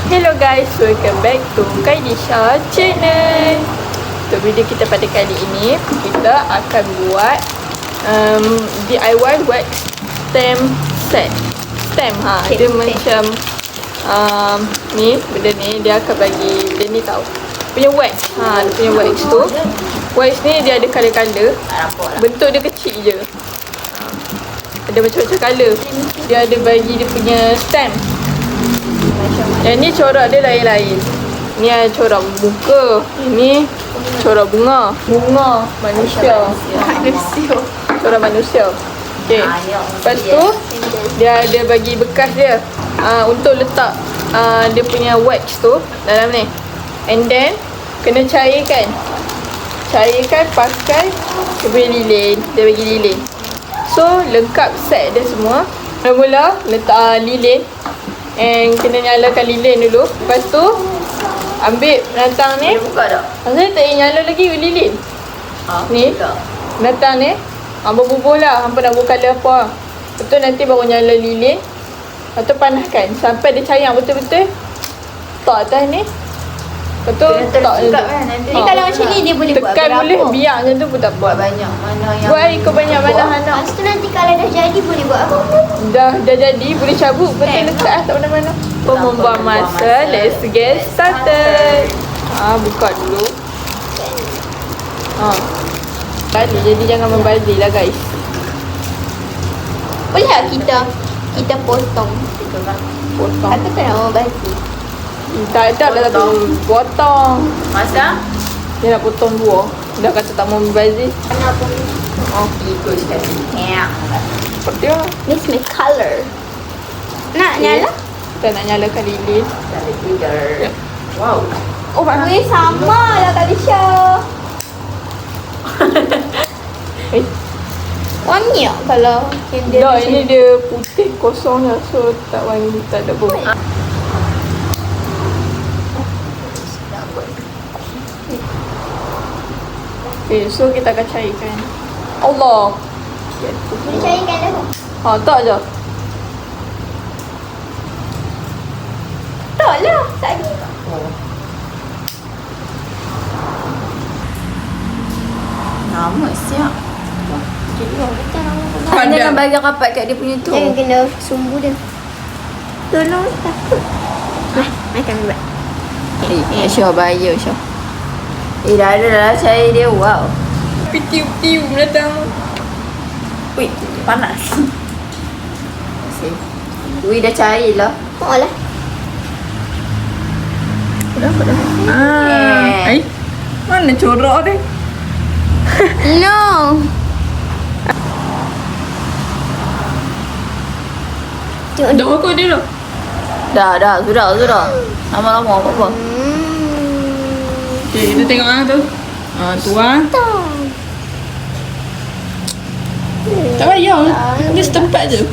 Hello guys, welcome back to Kainisha channel. Untuk video kita pada kali ini, kita akan buat DIY wax stem set. Stem dia macam ni, benda ni dia akan bagi benda ni tau. Punya wax. Dia punya wax tu. Wax ni dia ada color-color. Bentuk dia kecil je. Ada macam-macam color. Dia ada bagi dia punya stem. Yang ni corak dia lain-lain. Ni ada corak muka. Ini corak bunga. Bunga manusia. Corak manusia. Okay. Lepas tu dia ada bagi bekas dia untuk letak dia punya wax tu dalam ni. And then kena cairkan. Cairkan pakai dia punya lilin. Dia bagi lilin. So lengkap set dia semua. Mula-mula letak lilin. And kena nyalakan lilin dulu. Lepas tu ambil penatang ni. Buka tak? Rasanya tak payah nyala lagi lilin. Ni penatang ni berbubuh lah. Hampa nak buka color apa. Lepas tu nanti baru nyala lilin. Lepas tu panaskan sampai dia cair betul-betul. Tak atas ni. Lepas tu tak tekan kan nanti. Ni kalau macam ni dia boleh buat tekan berapa? boleh, biar macam tu pun tak Buat apa. banyak. Mana yang Buat ikut banyak mana anak. Lepas tu nanti kalau dah jadi boleh buat apa? Dah jadi, boleh cabut. Betul lekat lah tak mana-mana. Membuang masa. Let's get started. Buka dulu. Balik, jadi jangan membazir lah guys. Boleh tak kita potong? Potong. Atau kena orang basi? Tak ada lah tapi potong. masa Dia nak potong buah. Dah kata tak mau membazir. Mana pun. ikut sekali. Seperti lah. This my colour. Nak nyala? Kita nak nyalakan lilin. Dari trigger. Wow. Oh, weh sama lah kali Syah. Wangi tak kalau candle Dah, macam ini dia putih kosong lah. So tak wangi, tak ada bau. Okay, so kita akan cairkan. Allah. boleh cairkan dah. Tak je. Tak lah, tak ada. Lama siap. Pandang. Jangan bagi rapat kat dia punya tu. Jangan kena sumbu dia. Tolong takut. Makan buat. Syah bahaya Syah. Dah ada cair dia. Wow. Tiup-tiup datang. Wih, panas. Wih, dah cair lah. Oh lah. Mana corak dia? No. Tengok Dah aku dia dah. Dah, sudah. Lama-lama apa-apa. Okay, kita tengok tu. Tu tak payah. Dia setempat je.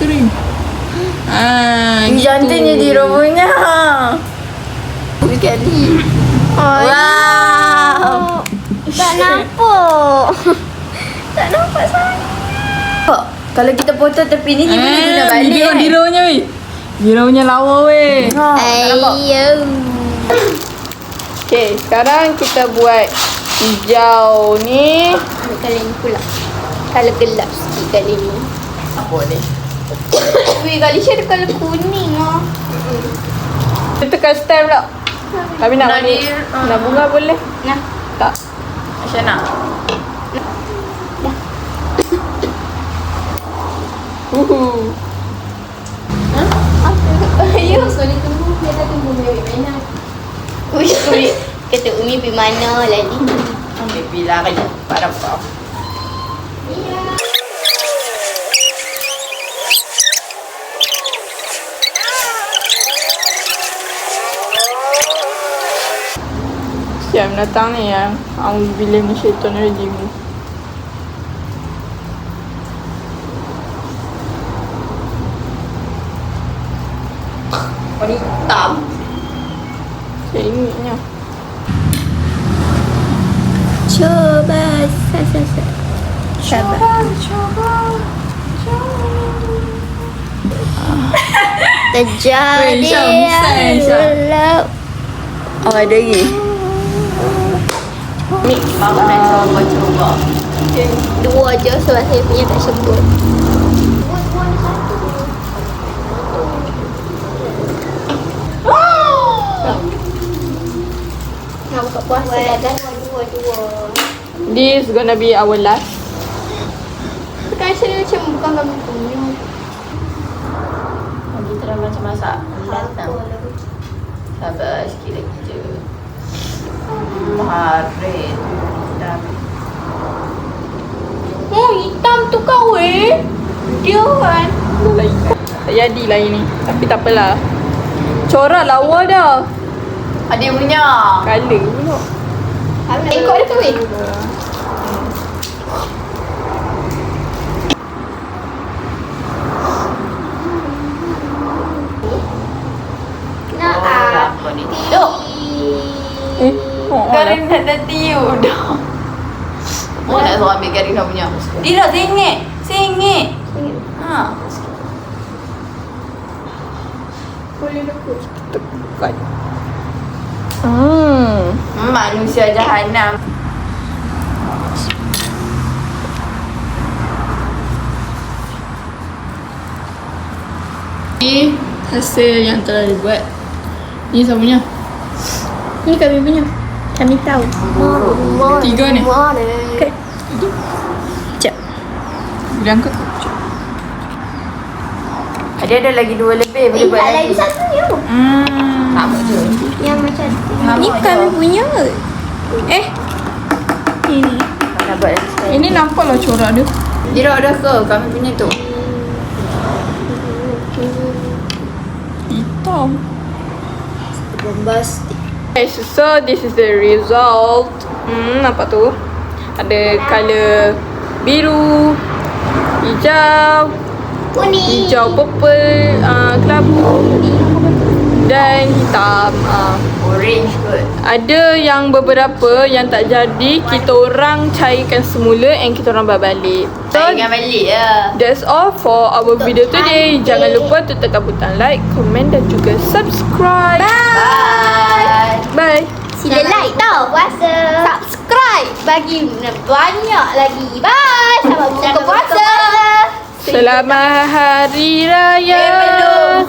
Kering. Jantan jadi rupanya. Sekali. Wow. Tak nampak. Tak nampak sangat. Kalau kita potong tepi ni, dia boleh guna balik kan? Diraunya weh. Diraunya lawa weh. Ayo. Okay, sekarang kita buat hijau ni. Kali ni pula. Kalau gelap sikit kali ni. Apa ni? Weh, kali Syah ada colour kuning lah. Kita tekan stem pula. Tapi nak Nak balik. dia, Nak bunga boleh? Nah. Tak. Macam nak? Ayo. Soalnya tunggu. Dia dah tunggu Umi mana. Umi. Kata Umi pergi mana lah ni. Ambil pilar je. Dapat. Siap datang ni yang Auzubillah minasyaitonirrajim. Warna hitam. Saya ingatnya. Coba. Sabar. Coba. Terjadi Weh, Syam. Oh, ada lagi. Mix. Mama nak cuba. Okay. Dua je sebab saya punya tak sempurna. Nak buka puasa dah kan? Dua. This gonna be our last. Kan saya macam bukan kami punya. Kita dah macam masak. Sabar sikit lagi je. Harit. Dah. Oh, hitam tu kau Dia kan. Tak jadilah ini. Tapi tak apalah. Corak lawa dah. Adik punya. Colour pula. Ikut dia tu Nak Apa ni? Duk. Karin dah tiup dah. Oh, nak suruh ambil Karin dah punya. Dia dah sengit. Ha. Boleh lekuk. Tekan. Manusia jahanam. Ni hasil yang telah dibuat. Ni siapa punya? Ni kami punya. Kami tahu. Tiga ni. Okay. Sekejap. Boleh angkat? Dia ada lagi 2 lebih. Boleh buat Tak lagi. lagi satu ni tu. Sama je. Yang macam Ni kami punya. Ini. Nak buat lagi sekali. Ini nampaklah corak dia. Dia dah ke? Kami punya tu. Hitam. bombastic. Okay, so this is the result. Nampak tu? Ada colour biru, hijau, Kuning. hijau purple, kelabu dan hitam. Orange kot. Ada yang beberapa yang tak jadi, kita orang cairkan semula and kita orang buat balik. So Saya ingat balik ya. that's all for our video today. Jangan lupa untuk tekan butang like, komen dan juga subscribe. Bye. Bye. Sila like tau. Puasa. Subscribe. Bagi banyak lagi. Bye. Selamat buka puasa. Selamat Hari Raya. belum.